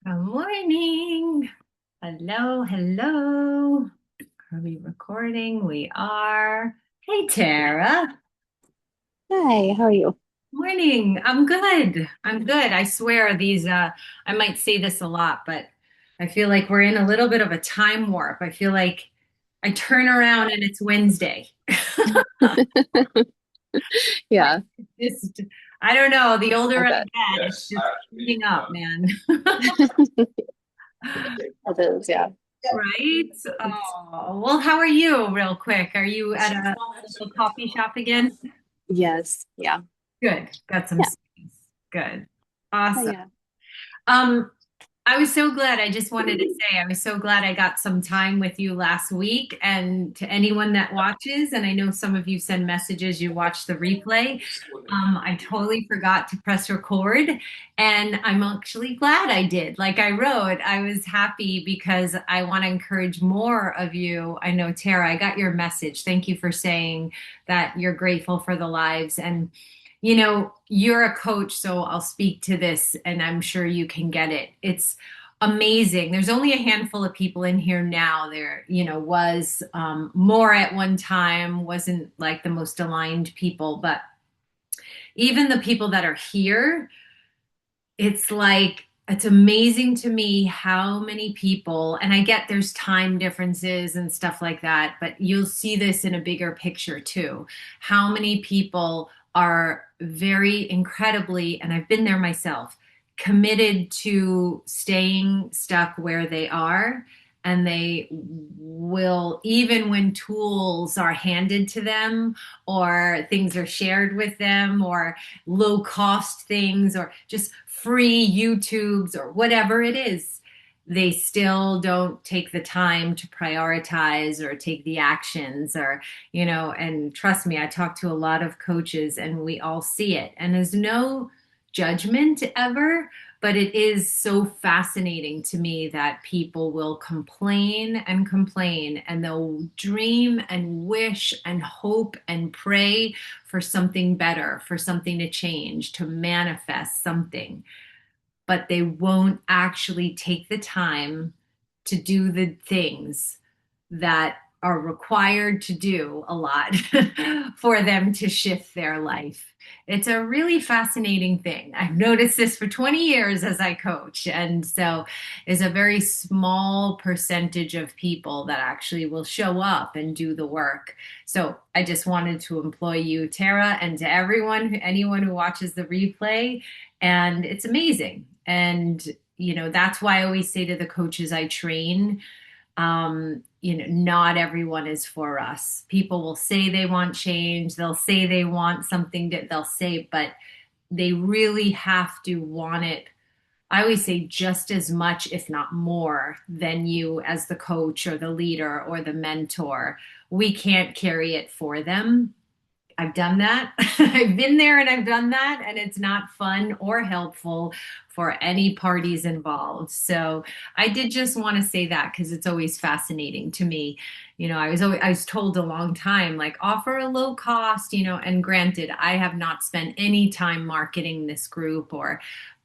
Good morning. Hello, hello. Are we recording? We are. Hey, Tara. Hi, how are you? Morning. I'm good. I'm good. I swear I might say this a lot, but I feel like we're in a little bit of a time warp. I feel like I turn around and it's Wednesday. Like Yeah, just, I don't know. The older I I bet. get, it's just speeding up, man. It is, yeah. Right? It's, Oh, well, how are you, real quick? Are you at a little coffee shop again? yes, yeah. Good. Got some Yeah. space. Good. Oh, Awesome. yeah. Um, I was so glad. I just wanted to say I was so glad I got some time with you last week. And to anyone that watches, and I know some of you send messages, you watch the replay. I totally forgot to press record, and I'm actually glad I did. Like I wrote, I was happy because I want to encourage more of you. I know, Tara, I got your message. Thank you for saying that you're grateful for the lives. And you're a coach, so I'll speak to this and I'm sure you can get it. It's amazing. There's only a handful of people in here now. Was more at one time, wasn't like the most aligned people, but even the people that are here, it's like, it's amazing to me how many people, and I get there's time differences and stuff like that, but you'll see this in a bigger picture too. How many people are very incredibly, and I've been there myself, committed to staying stuck where they are. And they will, even when tools are handed to them or things are shared with them or low cost things or just free YouTubes or whatever it is, they still don't take the time to prioritize or take the actions and trust me, I talk to a lot of coaches and we all see it. And there's no judgment ever, but it is so fascinating to me that people will complain and they'll dream and wish and hope and pray for something better, for something to change, to manifest something, but they won't actually take the time to do the things that are required to do a lot for them to shift their life. It's a really fascinating thing. I've noticed this for 20 years as I coach. And so is a very small percentage of people that actually will show up and do the work. So I just wanted to employ you, Tara, and to anyone who watches the replay. And it's amazing. And, that's why I always say to the coaches I train, not everyone is for us. People will say they want change, they'll say they want something that they'll say, but they really have to want it. I always say just as much, if not more, than you as the coach or the leader or the mentor. We can't carry it for them. I've done that. I've been there and I've done that, and it's not fun or helpful for any parties involved. So I did just want to say that because it's always fascinating to me. I was told a long time, like offer a low cost, and granted, I have not spent any time marketing this group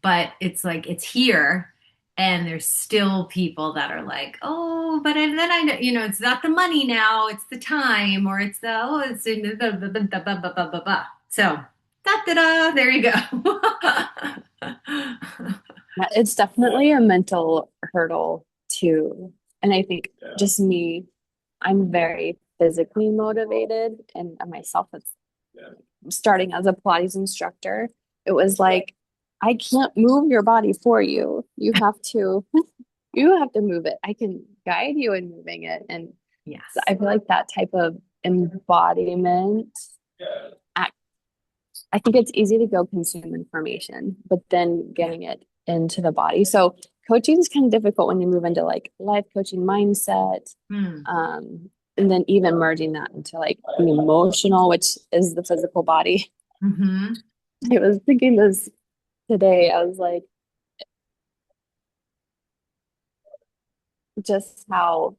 but it's like it's here. And there's still people that are like, oh, but and then I know, it's not the money now, it's the time, or it's the, oh, it's in the, blah, blah, blah, blah, blah, blah, blah, blah. So, da da da, there you go. Yeah, it's definitely a mental hurdle too. And I think just me, I'm very physically motivated, and myself, it's starting as a Pilates instructor. It was like, I can't move your body for you. You have to move it. I can guide you in moving it. And so Yes. I feel like that type of embodiment, I, I think it's easy to go consume information, but then Yeah. getting it into the body. So coaching is kind of difficult when you move into like life coaching mindset. Hmm. And then even merging that into like the emotional, which is the physical body. Mm-hmm. I was thinking this today. I was like, just how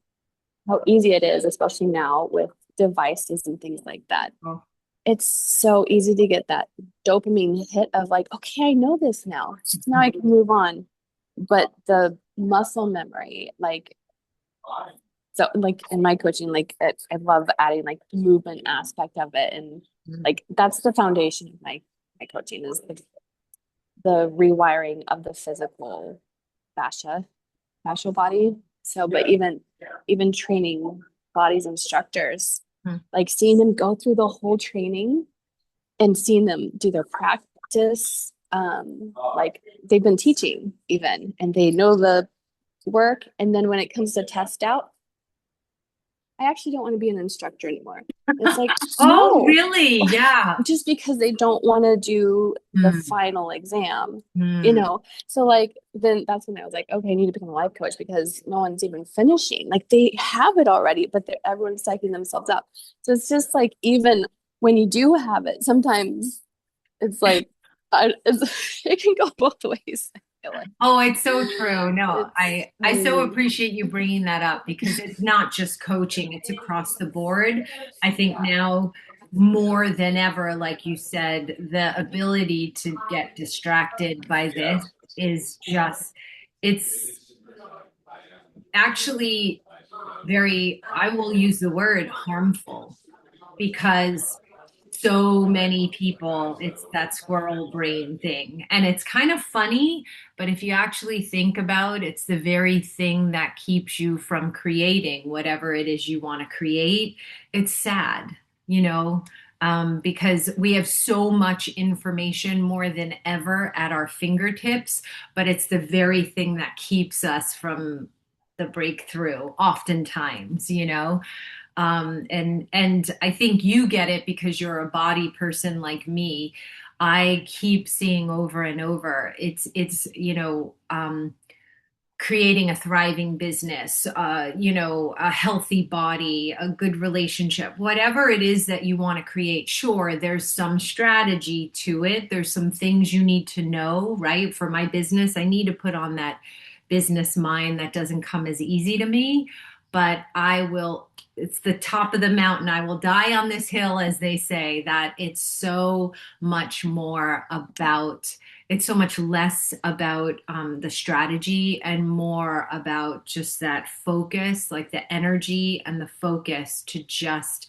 easy it is, especially now with devices and things like that. Oh, It's so easy to get that dopamine hit of like, okay, I know this now. Now I can move on. but the muscle memory, like, so like in my coaching, like I love adding like the movement aspect of it. And like, that's the foundation of my coaching is the rewiring of the physical fascial body. So, but even training Pilates instructors, Mhm. like seeing them go through the whole training and seeing them do their practice, like they've been teaching even, and they know the work. And then when it comes to test out, I actually don't want to be an instructor anymore. It's like, Oh, no, really? Yeah. just because they don't want to do the Mm, final exam, you mm. know? So like then that's when I was like, okay, I need to become a life coach because no one's even finishing. Like they have it already, but everyone's psyching themselves up. So it's just like even when you do have it, sometimes it's like it can go both ways. I feel like Oh, it's so true. No, it's I so appreciate you bringing that up because it's not just coaching, it's across the board. I think now more than ever, like you said, the ability to get distracted by this is just, it's actually very, I will use the word harmful because so many people, it's that squirrel brain thing. And it's kind of funny, but if you actually think about it, it's the very thing that keeps you from creating whatever it is you want to create. It's sad, you know, because we have so much information more than ever at our fingertips, but it's the very thing that keeps us from the breakthrough oftentimes, you know. And I think you get it because you're a body person like me. I keep seeing over and over. It's creating a thriving business, a healthy body, a good relationship, whatever it is that you want to create. Sure, there's some strategy to it. There's some things you need to know, right? For my business, I need to put on that business mind that doesn't come as easy to me, but I will. It's the top of the mountain. I will die on this hill, as they say, that it's so much more about it's so much less about the strategy and more about just that focus, like the energy and the focus to just,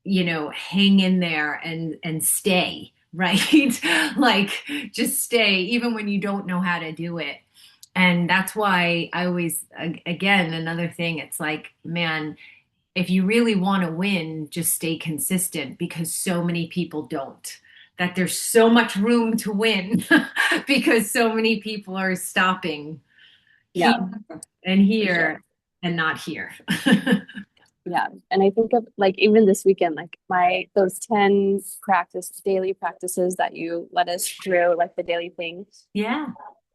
hang in there and stay, right? Like just stay, even when you don't know how to do it. And that's why I always, again, another thing, it's like, man, if you really want to win, just stay consistent because so many people don't. That there's so much room to win because so many people are stopping here yeah, and for sure. here and not here. Yeah. And I think of like even this weekend, like those 10 daily practices that you led us through, like the daily things, Yeah.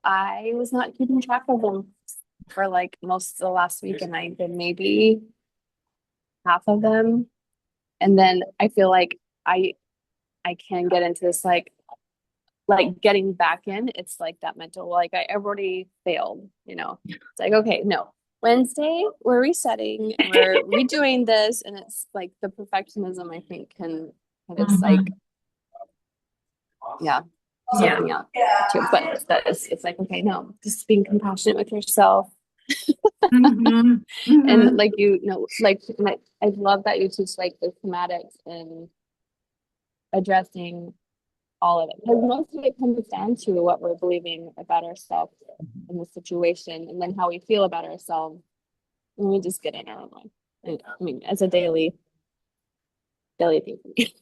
I was not keeping track of them for like most of the last week, and I did maybe half of them. And then I feel like I I can get into this like getting back in. It's like that mental, like I've already failed, you know. It's like, okay, no. Wednesday, we're resetting and we're redoing this. And it's like the perfectionism, I think, can kind of like, Mhm. yeah, Yeah. psych me out too. But it's like, okay, no, just being compassionate with yourself. Hmm. And Hmm. like, like I love that you teach like the thematics and addressing all of it. Because most of it comes down to what we're believing about ourselves in the situation, and then how we feel about ourselves when we just get in our own way. And, I mean, as a daily thing for me.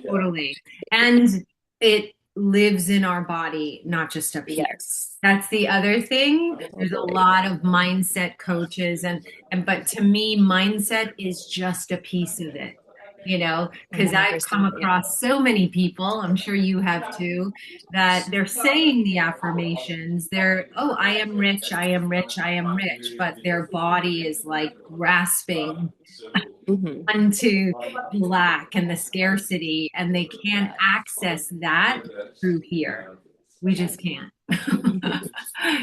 Totally. And it lives in our body, not just up here. Yes, That's the other thing. There's a totally. lot of mindset coaches and but to me, mindset is just a piece of it, because I've come 100%. Yeah. across so many people, I'm sure you have too, that they're saying the affirmations. Oh, I am rich, I am rich, I am rich, but their body is like grasping Hmm. onto the lack and the scarcity, and they can't access that through here. We just can't.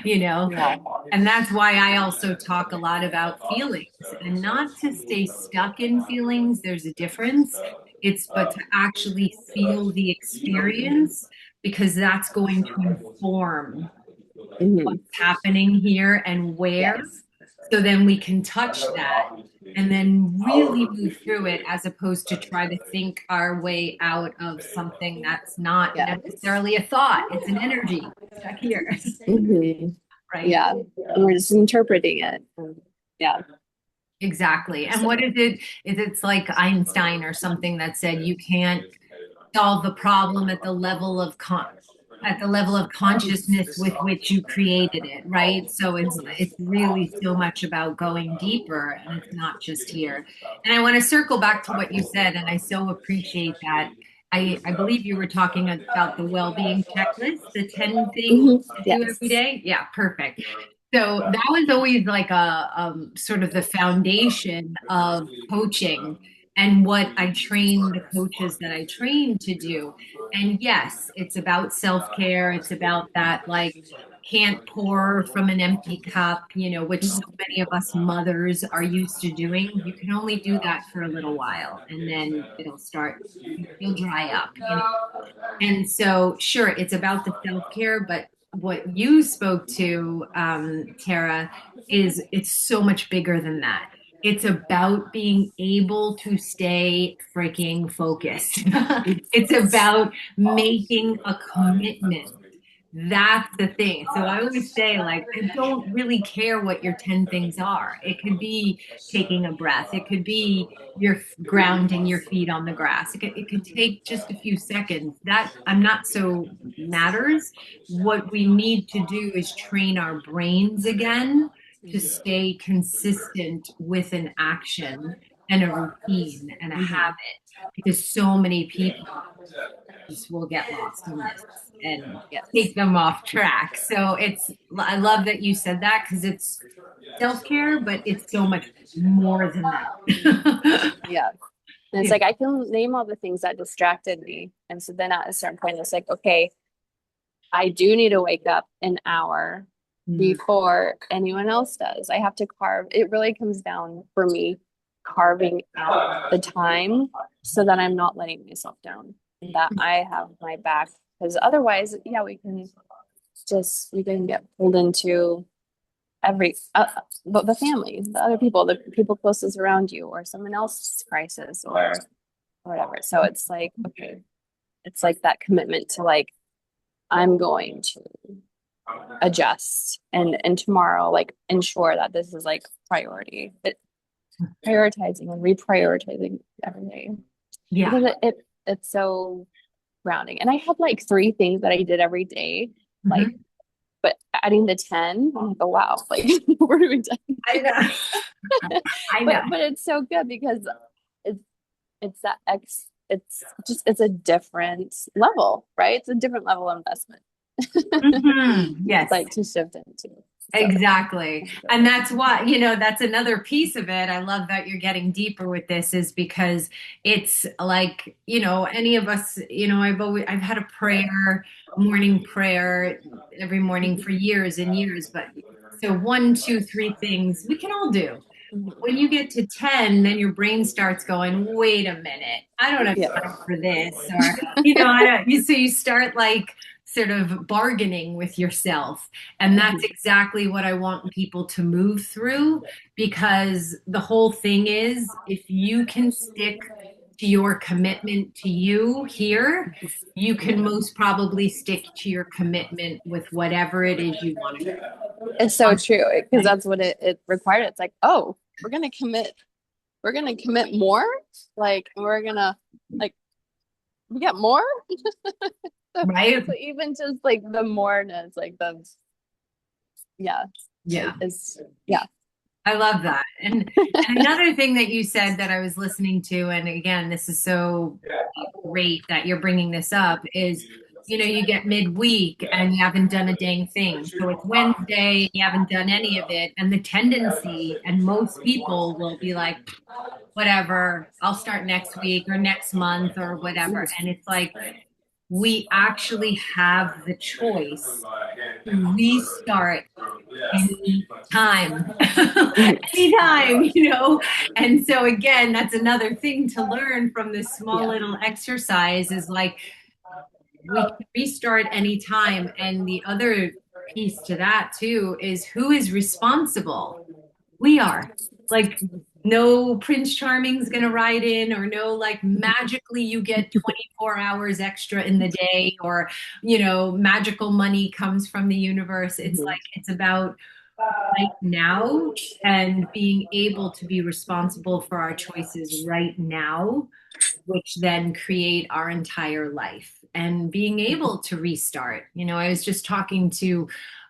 you know Yeah. and that's why I also talk a lot about feelings and not to stay stuck in feelings. There's a difference. But to actually feel the experience because that's going to inform Hmm. happening here and where, Yes. so then we can touch that and then really move through it as opposed to try to think our way out of something that's not Yeah. necessarily a thought. It's an energy stuck here, Hmm. right? Yeah. And we're just interpreting it. Yeah. Exactly. And So, what is it? Is it's like Einstein or something that said you can't solve the problem at the level of at the level of consciousness with which you created it, right? So it's really so much about going deeper and it's not just here. And I want to circle back to what you said, and I so appreciate that. I believe you were talking about the well-being checklist, the 10 things mhm. to do every Yes. day. Yeah, perfect. So that was always like a sort of the foundation of coaching and what I train the coaches that I train to do. And yes, it's about self-care. It's about that, like, can't pour from an empty cup, which so many of us mothers are used to doing. You can only do that for a little while and then you'll dry up. And so, sure, it's about the self-care, but what you spoke to, Tara, is it's so much bigger than that. It's about being able to stay freaking focused. It's about making a commitment. That's the thing. So I always say, like, I don't really care what your 10 things are. It could be taking a breath, it could be you're grounding your feet on the grass. It could take just a few seconds. That I'm not so matters. What we need to do is train our brains again to Mhm. stay consistent with an action and a routine and a Mhm. habit because so many people just will get lost in this and Yes. take them off track. So I love that you said that because it's self care, but it's so much more than that. Yeah. And it's Yeah. like I can name all the things that distracted me. And so then at a certain point, it's like, okay, I do need to wake up an hour Mm. before anyone else does. I have to carve. It really comes down for me carving out the time so that I'm not letting myself down and that I have my back. Because otherwise, yeah, we can get pulled into every but the family, the other people, the people closest around you, or someone else's crisis, or whatever. So it's like, okay, it's like that commitment to like I'm going to adjust and tomorrow like ensure that this is like priority. Prioritizing and reprioritizing every day Yeah. because it's so grounding. And I had like three things that I did every day, like Mhm. but adding the 10, I'm like, oh wow, like we're doing 10. I know. I know. But it's so good because it's it's that X it's just it's a different level, right? It's a different level of investment. Yes. Like to shift into. So Exactly. And that's why, that's another piece of it. I love that you're getting deeper with this is because it's like, any of us, I've had a prayer, morning prayer every morning for years and years, but so one, two, three things we can all do. mhm. When you get to 10, then your brain starts going, wait a minute, I don't have Yeah. time for this. Or, I don't, so you start like sort of bargaining with yourself. And that's Mhm. exactly what I want people to move through because the whole thing is if you can stick to your commitment to you here, you can most probably stick to your commitment with whatever it is you want to do. It's so true because that's what it required. It's like, oh, we're gonna commit more. Like we're gonna like we get more. So, Right? so even just like the moreness, like the yeah, Yeah. is yeah. I love that. And another thing that you said that I was listening to, and again, this is so great that you're bringing this up, is you get midweek and you haven't done a dang thing. So it's Wednesday and you haven't done any of it. And the tendency, and most people will be like, whatever, I'll start next week or next month or whatever. And it's like, we actually have the choice to restart anytime, anytime. And so again, that's another thing to learn from this small Yeah. little exercise is like we can restart anytime. And the other piece to that too is who is responsible? We are. Like, no Prince Charming's gonna ride in, or no, like, magically you get 24 hours extra in the day, or, magical money comes from the universe. It's Mhm. like, it's about right now and being able to be responsible for our choices right now, which then create our entire life and being able to restart. I was just talking to,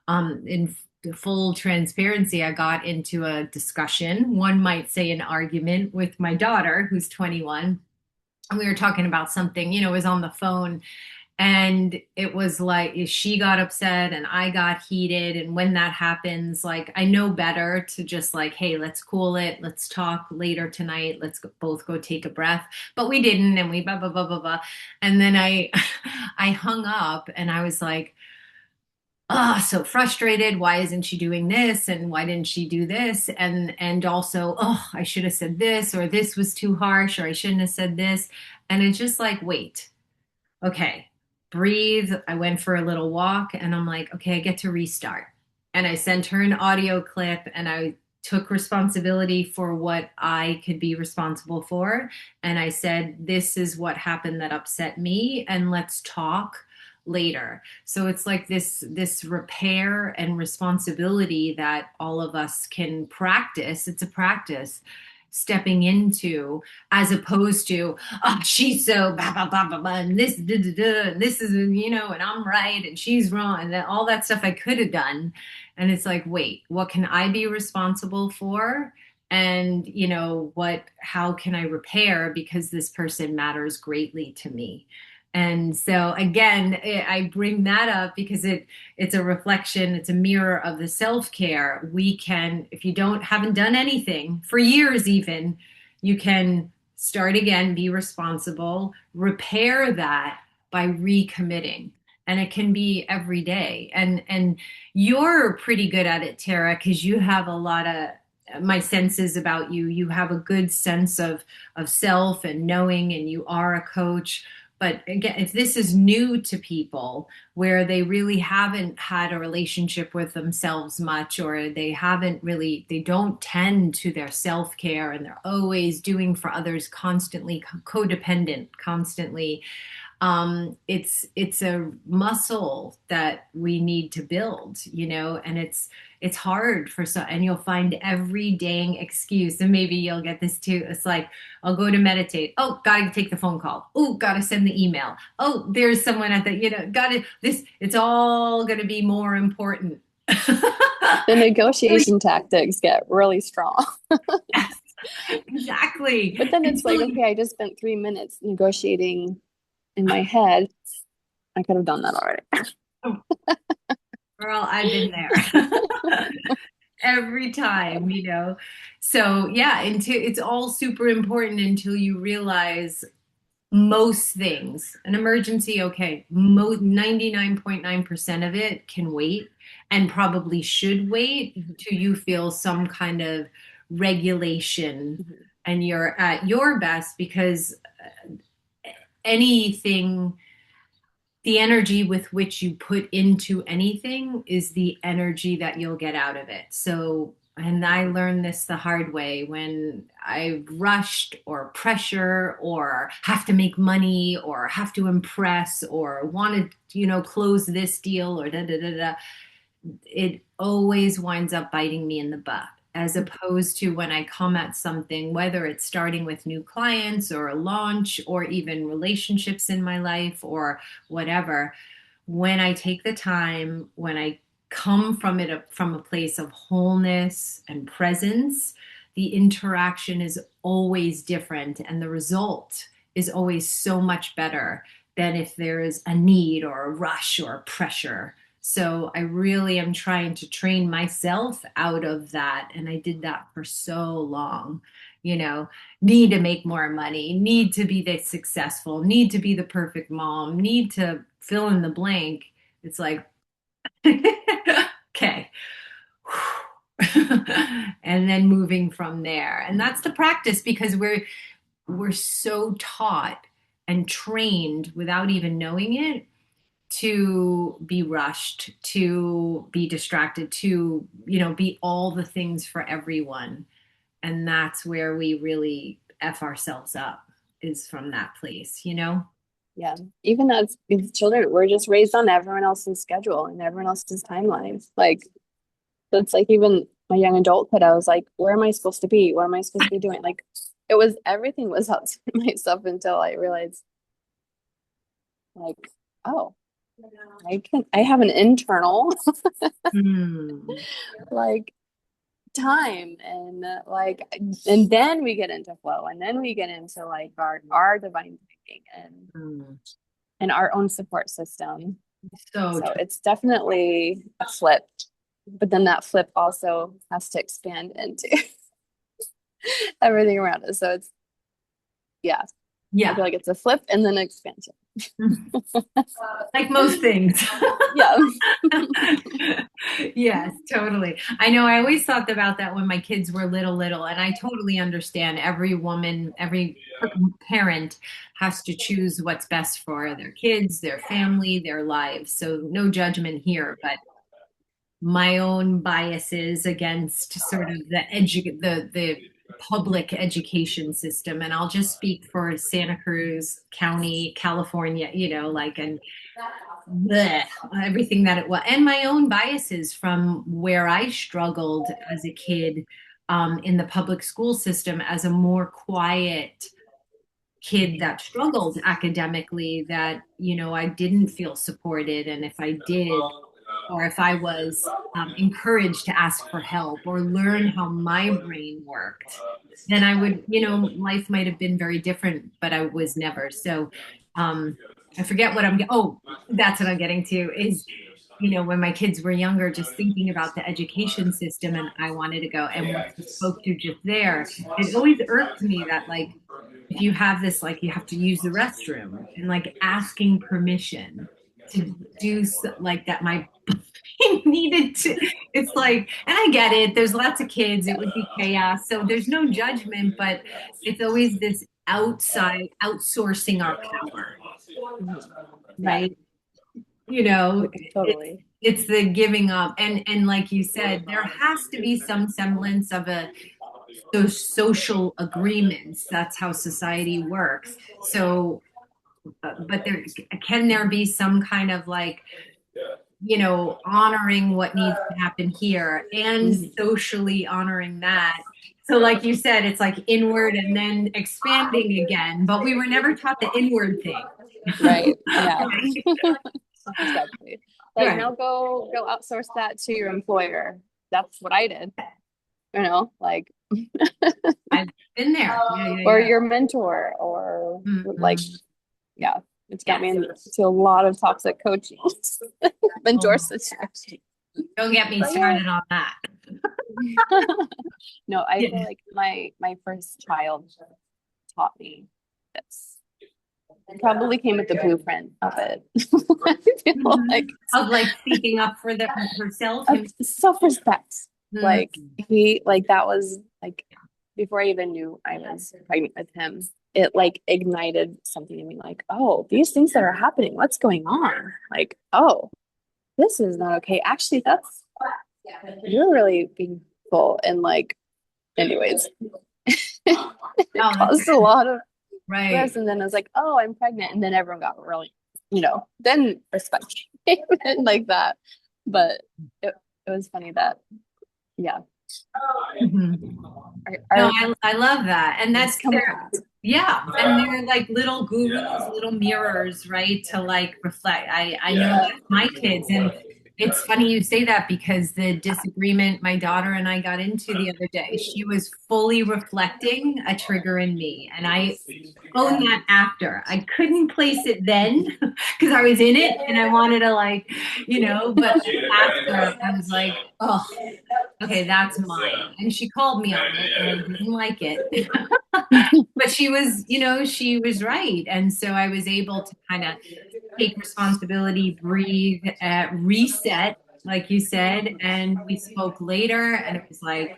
in full transparency, I got into a discussion, one might say an argument, with my daughter, who's 21. And we were talking about something, it was on the phone, and it was like she got upset and I got heated. And when that happens, like, I know better to just like, hey, let's cool it. Let's talk later tonight. Both go take a breath. But we didn't. And we blah, blah, blah, blah, blah. And then I hung up and I was like, oh, so frustrated. Why isn't she doing this? And why didn't she do this? And also, oh, I should have said this, or this was too harsh, or I shouldn't have said this. And it's just like, wait, okay, breathe. I went for a little walk and I'm like, okay, I get to restart. And I sent her an audio clip and I took responsibility for what I could be responsible for. And I said, this is what happened that upset me, and let's talk later. So it's like this repair and responsibility that all of us can practice. It's a practice stepping into, as opposed to, oh, she's so blah blah blah blah, blah and this da, da, da, and this is, and I'm right and she's wrong, and then all that stuff I could have done. And it's like, wait, what can I be responsible for? And how can I repair, because this person matters greatly to me. And so again, I bring that up because it's a reflection, it's a mirror of the self-care. We can, if you don't haven't done anything for years even, you can start again, be responsible, repair that by recommitting. And it can be every day. And you're pretty good at it, Tara, because you have a lot of my senses about you. You have a good sense of self and knowing, and you are a coach. But again, if this is new to people, where they really haven't had a relationship with themselves much, or they don't tend to their self care, and they're always doing for others, constantly codependent, constantly, it's a muscle that we need to build, and it's hard for some, and you'll find every dang excuse. And maybe you'll get this too. It's like, I'll go to meditate. Oh, gotta take the phone call. Oh, gotta send the email. Oh, there's someone at the, gotta this. It's all gonna be more important. The negotiation tactics get really strong. Yes, exactly. But then it's like, Until okay, I just spent 3 minutes negotiating in my head. I could have done that already. Girl, I've been there. Every time, So yeah, until it's all super important, until you realize most things, an emergency, okay, 99.9% of it can wait, and probably should wait till you feel some kind of regulation Mhm. and you're at your best, because anything, the energy with which you put into anything is the energy that you'll get out of it. So, and I learned this the hard way when I rushed, or pressure, or have to make money, or have to impress, or want to, close this deal, or da da da da. It always winds up biting me in the butt. As opposed to when I come at something, whether it's starting with new clients, or a launch, or even relationships in my life, or whatever, when I take the time, when I come from a place of wholeness and presence, the interaction is always different, and the result is always so much better than if there is a need, or a rush, or a pressure. So I really am trying to train myself out of that. And I did that for so long. Need to make more money, need to be this successful, need to be the perfect mom, need to fill in the blank. It's like, okay. And then moving from there. And that's the practice, because we're so taught and trained without even knowing it to be rushed, to be distracted, to, be all the things for everyone. And that's where we really F ourselves up, is from that place, you know? Yeah. Even as children, we're just raised on everyone else's schedule and everyone else's timelines. Like, it's like even my young adulthood, I was like, where am I supposed to be? What am I supposed to be doing? Like, everything was outside myself until I realized, like, oh, I have an internal, Hmm. like, time and and then we get into flow and then we get into like our divine thinking Hmm. and our own support system. So So true. it's definitely a flip, but then that flip also has to expand into everything around us. So it's, yeah, I Yeah. feel like it's a flip and then expansion. Like most things. Yeah. Yes, totally. I know I always thought about that when my kids were little, and I totally understand every woman, every parent has to choose what's best for their kids, their family, their lives. So no judgment here, but my own biases against sort of the public education system, and I'll just speak for Santa Cruz County, California, like, and bleh, everything that it was, and my own biases from where I struggled as a kid, in the public school system as a more quiet kid that struggled academically, that I didn't feel supported, and if I did, or if I was encouraged to ask for help or learn how my brain worked, then I would, life might have been very different, but I was never. So I forget what oh, that's what I'm getting to is, when my kids were younger, just thinking about the education system, and I wanted to go, and what you spoke to just there, it always irked me that, like, if you have this, like, you have to use the restroom, and like asking permission to do like that, my needed to, it's like, and I get it, there's lots of kids, it would be chaos, so there's no judgment, but it's always this outside outsourcing our power, Yeah, right? It's totally. it's the giving up, and like you said, there has to be some semblance of those social agreements. That's how society works. So, but there be some kind of, like, honoring what needs to happen here and Mhm. socially honoring that. So, like you said, it's like inward and then expanding again, but we were never taught the inward thing. Right. Yeah. Right. Exactly. Like, Right. now go outsource that to your employer. That's what I did, like, I've been there. Yeah, yeah, or yeah. your mentor, or like, Mm-hmm. yeah, it's got me Yes. into a lot of toxic coaching mentor Oh, situations. don't get me But yeah. started on that. No, I feel Yeah. like my first child taught me this. It probably came with the blueprint of it. I feel Mhm. like Of, like, speaking up for herself, of him. self-respect. Like, Mm. that was like, before I even knew I was pregnant with him, it like ignited something in me, like, oh, these things that are happening, what's going on? Like, oh, this is not okay. Actually, you're really being full. And like, anyways, it Oh, that's caused a lot of right. stress. And then I was like, oh, I'm pregnant. And then everyone got really, then respect came in like that. But it was funny that, yeah, Mhm. No, our I love that. And things that's come there. apart. Yeah. And they're like little gurus, little mirrors, right? To, like, reflect. I know Yeah. that my kids, and it's funny you say that, because the disagreement my daughter and I got into the other day, she was fully reflecting a trigger in me. And I own that after. I couldn't place it then because I was in it and I wanted to, like, but after I was like, oh, okay, that's mine. And she called me on it and I didn't like it. But she was right. And so I was able to kind of take responsibility, breathe, reset, like you said. And we spoke later, and it was like,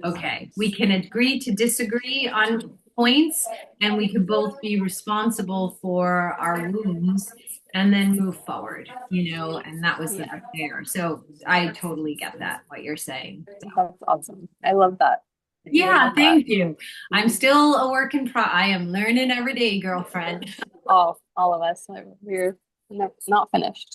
okay, we can agree to disagree on points, and we could both be responsible for our wounds. and then move forward, and that was the Yeah, there. So I totally get that, what you're saying. that's awesome. I love that. I Yeah, love that. thank you. I'm still a work in pro. I am learning every day, girlfriend. All of us. We're not finished.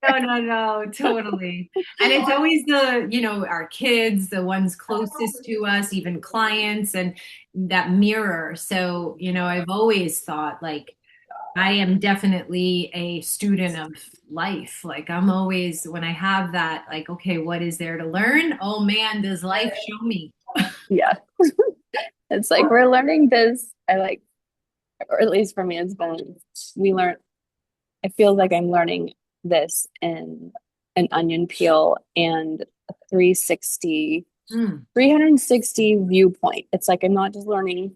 No, no, no, totally. And it's always our kids, the ones closest to us, even clients, and that mirror. So, I've always thought like I am definitely a student of life. Like I'm always, when I have that, like, okay, what is there to learn? Oh man, does life show me? Yeah. It's like we're learning this. I like, or at least for me, it's been we learn. It feels like I'm learning this in an onion peel and a 360 viewpoint. It's like I'm not just learning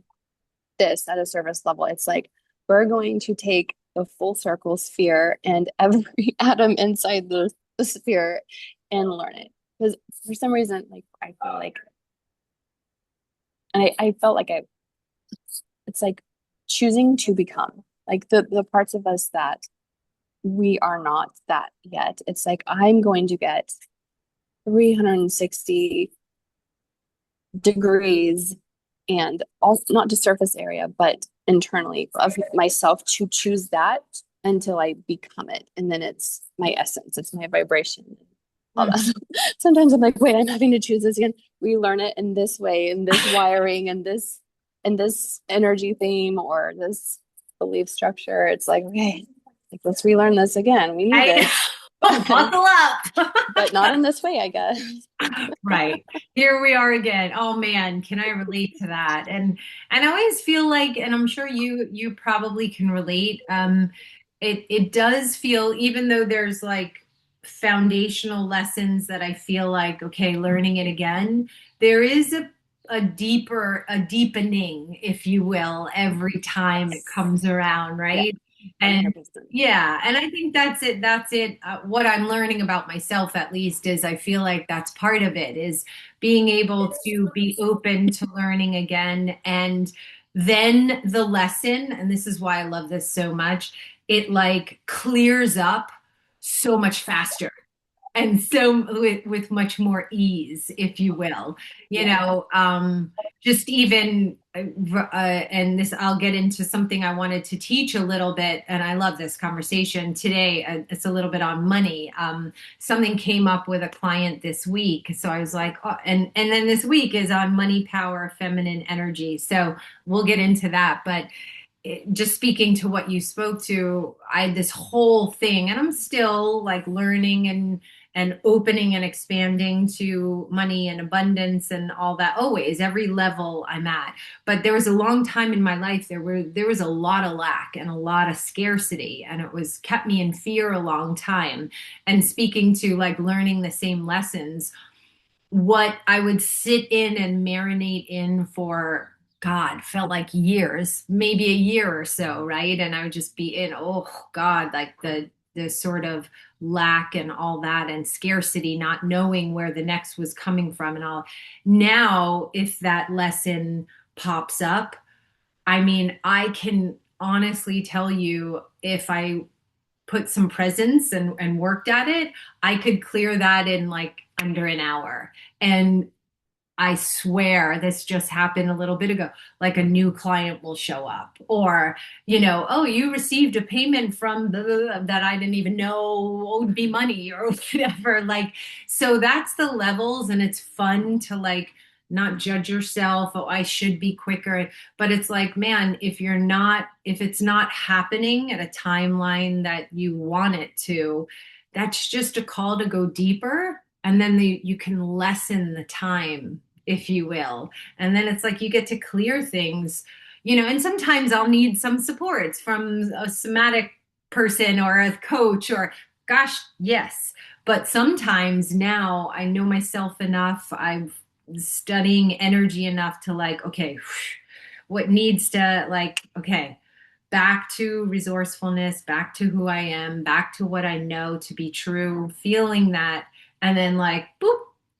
this at a surface level. It's like we're going to take the full circle sphere and every atom inside the sphere and learn it. Because for some reason, like I feel like, and I felt like it's like choosing to become like the parts of us that we are not that yet. It's like I'm going to get 360 degrees and all not just surface area, but internally of myself to choose that until I become it. And then it's my essence, it's my vibration. All Mm. that. Sometimes I'm like, wait, I'm having to choose this again. We learn it in this way, in this wiring, in this energy theme or this belief structure. It's like, okay, like let's relearn this again. We need I this, buckle up. but not in this way, I guess. Right. Here we are again. Oh man, can I relate to that? And I always feel like, and I'm sure you probably can relate, it does feel, even though there's like foundational lessons that I feel like, okay, learning it again, there is a deepening, if you will, every time it comes around, Yeah, right? And 100%. yeah, and I think that's it. That's it. What I'm learning about myself, at least, is I feel like that's part of it, is being able to be open to learning again. And then the lesson, and this is why I love this so much, it like clears up so much faster and so with much more ease, if you will, you Yeah. know, just even, and this, I'll get into something I wanted to teach a little bit, and I love this conversation today. It's a little bit on money. Something came up with a client this week, so I was like, oh, and then this week is on money, power, feminine energy. So we'll get into that, but just speaking to what you spoke to, I had this whole thing, and I'm still like learning and opening and expanding to money and abundance and all that. Always, every level I'm at. But there was a long time in my life there was a lot of lack and a lot of scarcity, and it was kept me in fear a long time. And speaking to like learning the same lessons, what I would sit in and marinate in for, God, felt like years, maybe a year or so, right? And I would just be in, oh God, like the sort of lack and all that and scarcity, not knowing where the next was coming from and all. Now, if that lesson pops up, I mean, I can honestly tell you, if I put some presence and worked at it, I could clear that in like under an hour. And I swear this just happened a little bit ago. Like a new client will show up, or, oh, you received a payment from that I didn't even know would be money or whatever. Like, so that's the levels, and it's fun to like not judge yourself. Oh, I should be quicker. But it's like, man, if it's not happening at a timeline that you want it to, that's just a call to go deeper. And then you can lessen the time, if you will. And then it's like you get to clear things, and sometimes I'll need some supports from a somatic person or a coach or, gosh, yes. But sometimes now I know myself enough. I'm studying energy enough to like, okay, what needs to like, okay, back to resourcefulness, back to who I am, back to what I know to be true, feeling that, and then like, boop,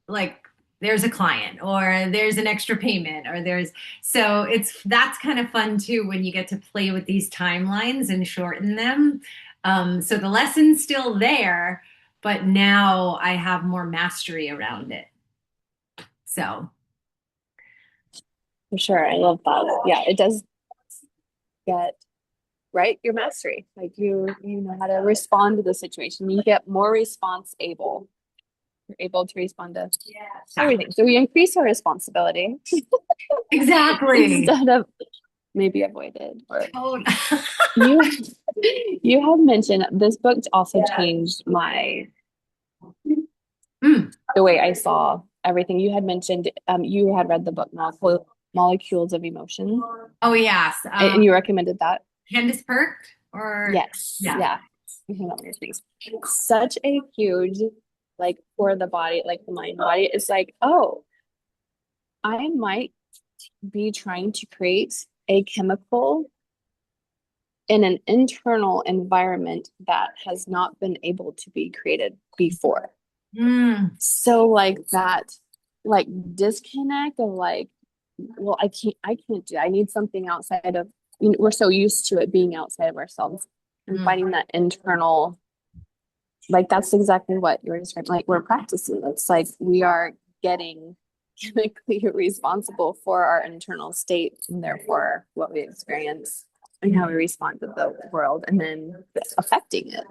like there's a client or there's an extra payment or so that's kind of fun too when you get to play with these timelines and shorten them. So the lesson's still there, but now I have more mastery around it. So, For sure. I love that. Yeah, it does get right your mastery. Like you know how to respond to the situation. You get more response able. You're able to respond to everything. So we increase our responsibility exactly. instead of maybe avoided. Or Totally. you you had mentioned this book also changed my Mm. the way I saw everything. You had mentioned you had read the book Molecules of Emotion, Oh, yes. and you recommended that. Candace Perk or Yes, yeah. yeah. You hang on your face. Such a huge, like for the body, like the mind body. It's like, oh, I might be trying to create a chemical in an internal environment that has not been able to be created before. Mm. So like that, like disconnect of like, well, I can't do it. I need something outside of, we're so used to it being outside of ourselves and Mm. finding that internal, like that's exactly what you're describing. Like we're practicing. It's like we are getting chemically responsible for our internal state and therefore what we experience and how we respond to the world and then affecting it.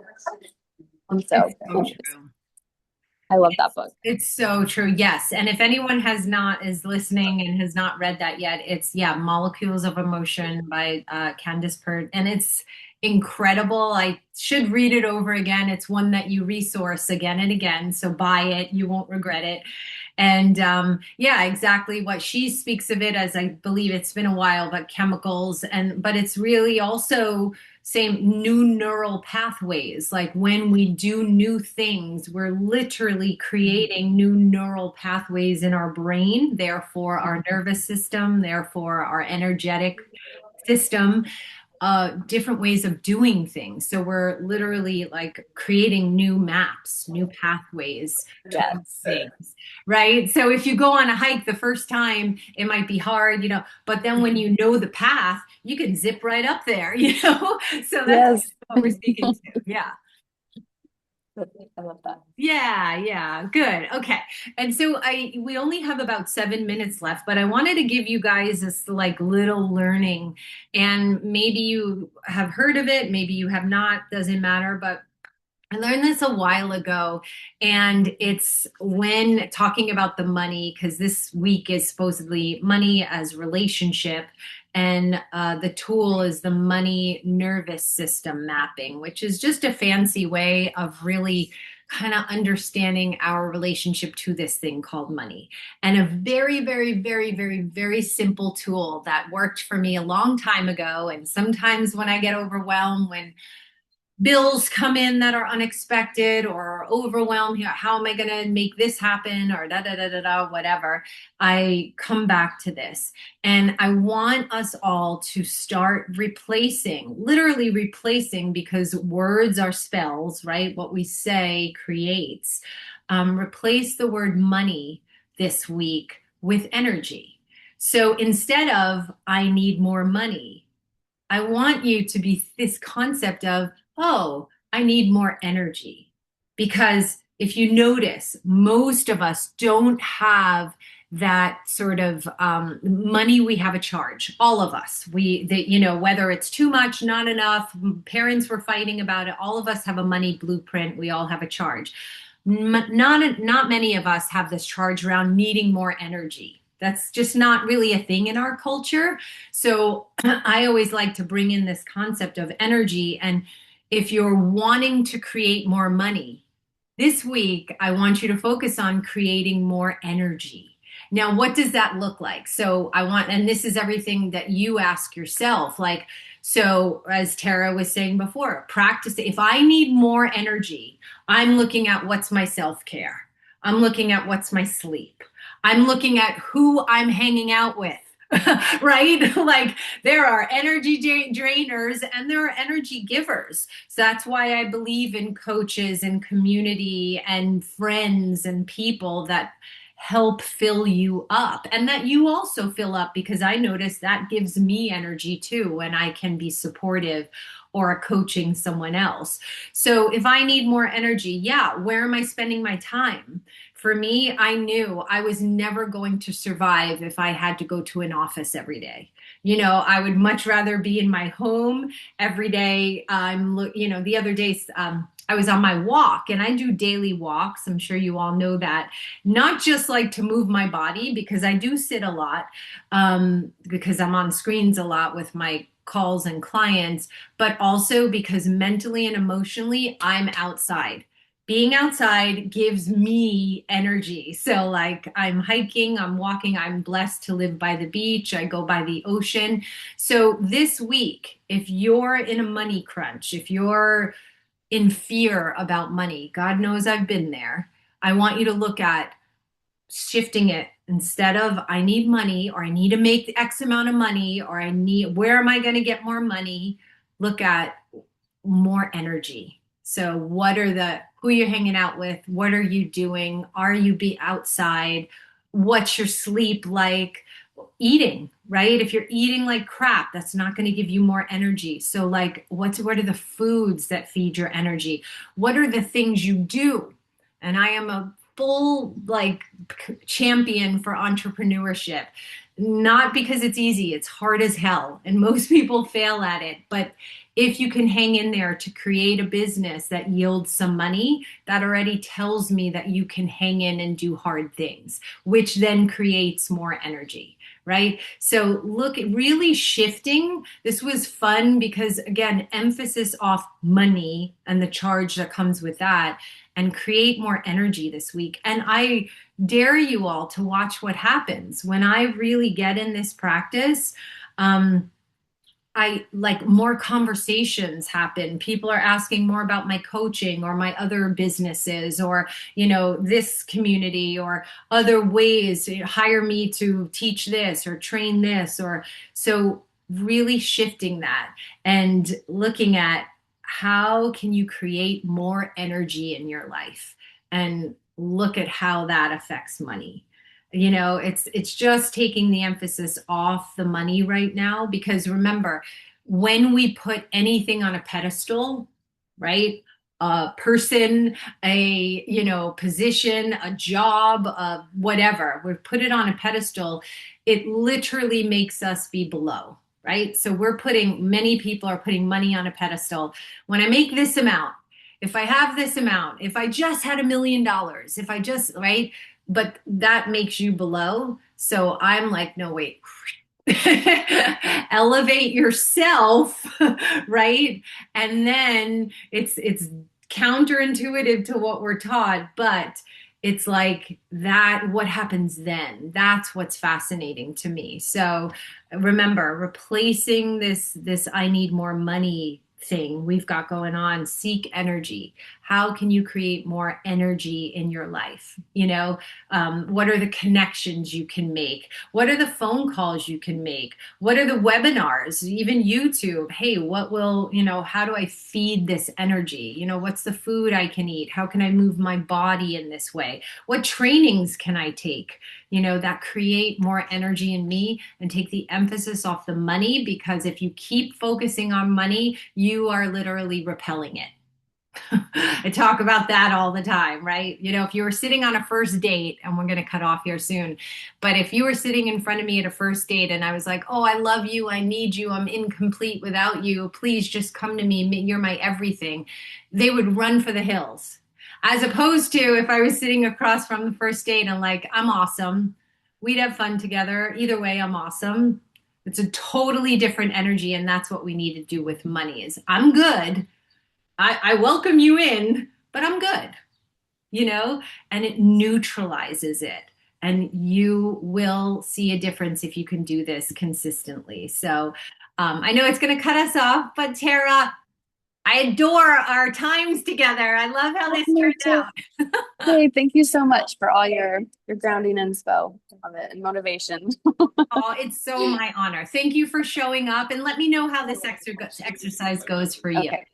And so It's so true. I love that book. It's so true. Yes. And if anyone has not is listening and has not read that yet, it's yeah, Molecules of Emotion by Candace Pert. And it's incredible. I should read it over again. It's one that you resource again and again. So buy it. You won't regret it. And yeah, exactly what she speaks of it as I believe it's been a while, but chemicals but it's really also same new neural pathways. Like when we do new things, we're literally creating new neural pathways in our brain, therefore our nervous system, therefore our energetic system, different ways of doing things. So we're literally like creating new maps, new pathways towards Yes. things, right? So if you go on a hike the first time, it might be hard, but then when you know the path, you can zip right up there, So that's Yes. what we're speaking to. Yeah. I love that. Yeah, yeah, good. Okay. And so we only have about 7 minutes left, but I wanted to give you guys this like little learning, and maybe you have heard of it, maybe you have not, doesn't matter, but I learned this a while ago, and it's when talking about the money, because this week is supposedly money as relationship, and the tool is the money nervous system mapping, which is just a fancy way of really kind of understanding our relationship to this thing called money. And a very, very, very, very, very simple tool that worked for me a long time ago. And sometimes when I get overwhelmed, when bills come in that are unexpected or overwhelmed, how am I going to make this happen, or da da da da da, whatever, I come back to this. And I want us all to start replacing, literally replacing, because words are spells, right? What we say creates. Replace the word money this week with energy. So instead of I need more money, I want you to be this concept of, oh, I need more energy. Because if you notice, most of us don't have that sort of money. We have a charge, all of us. Whether it's too much, not enough, parents were fighting about it. All of us have a money blueprint. We all have a charge. Not many of us have this charge around needing more energy. That's just not really a thing in our culture. So I always like to bring in this concept of energy. And if you're wanting to create more money this week, I want you to focus on creating more energy. Now, what does that look like? So and this is everything that you ask yourself. Like, so as Tara was saying before, practice. If I need more energy, I'm looking at what's my self care. I'm looking at what's my sleep. I'm looking at who I'm hanging out with. Right? Like there are energy drainers and there are energy givers. So that's why I believe in coaches and community and friends and people that help fill you up and that you also fill up, because I notice that gives me energy too when I can be supportive or coaching someone else. So if I need more energy, yeah, where am I spending my time? For me, I knew I was never going to survive if I had to go to an office every day. I would much rather be in my home every day. The other day, I was on my walk and I do daily walks. I'm sure you all know that. Not just like to move my body because I do sit a lot, because I'm on screens a lot with my calls and clients, but also because mentally and emotionally, I'm outside. Being outside gives me energy. So, like, I'm hiking, I'm walking, I'm blessed to live by the beach, I go by the ocean. So, this week, if you're in a money crunch, if you're in fear about money, God knows I've been there, I want you to look at shifting it. Instead of I need money or I need to make X amount of money or where am I going to get more money? Look at more energy. So who you're hanging out with? What are you doing? Are you be outside? What's your sleep like? Eating, right? If you're eating like crap, that's not going to give you more energy. So like what are the foods that feed your energy? What are the things you do? And I am a full like champion for entrepreneurship. Not because it's easy, it's hard as hell, and most people fail at it. But if you can hang in there to create a business that yields some money, that already tells me that you can hang in and do hard things, which then creates more energy. Right. So look, really shifting. This was fun because, again, emphasis off money and the charge that comes with that, and create more energy this week. And I dare you all to watch what happens when I really get in this practice. I like more conversations happen. People are asking more about my coaching or my other businesses or, this community or other ways to hire me to teach this or train this or so really shifting that and looking at how can you create more energy in your life and look at how that affects money. It's just taking the emphasis off the money right now, because remember, when we put anything on a pedestal, right? A person, a position, a job, whatever, we put it on a pedestal, it literally makes us be below, right? So many people are putting money on a pedestal. When I make this amount, if I have this amount, if I just had $1 million, if I just, right? But that makes you below. So I'm like, no, wait, elevate yourself, right? And then it's counterintuitive to what we're taught, but it's like that, what happens then? That's what's fascinating to me. So remember, replacing this I need more money thing we've got going on, seek energy. How can you create more energy in your life? What are the connections you can make? What are the phone calls you can make? What are the webinars, even YouTube? Hey, how do I feed this energy? What's the food I can eat? How can I move my body in this way? What trainings can I take, that create more energy in me and take the emphasis off the money? Because if you keep focusing on money, you are literally repelling it. I talk about that all the time, right? If you were sitting on a first date, and we're going to cut off here soon, but if you were sitting in front of me at a first date and I was like, oh, I love you, I need you, I'm incomplete without you, please just come to me, you're my everything, they would run for the hills. As opposed to if I was sitting across from the first date and like, I'm awesome, we'd have fun together. Either way, I'm awesome. It's a totally different energy, and that's what we need to do with money is I'm good. I welcome you in, but I'm good, and it neutralizes it. And you will see a difference if you can do this consistently. So I know it's going to cut us off, but Tara, I adore our times together. I love how this Me turned too. out. Hey, thank you so much for all your grounding inspo. I love it, and motivation. Oh, it's so my honor. Thank you for showing up, and let me know how this exercise goes for you. Okay.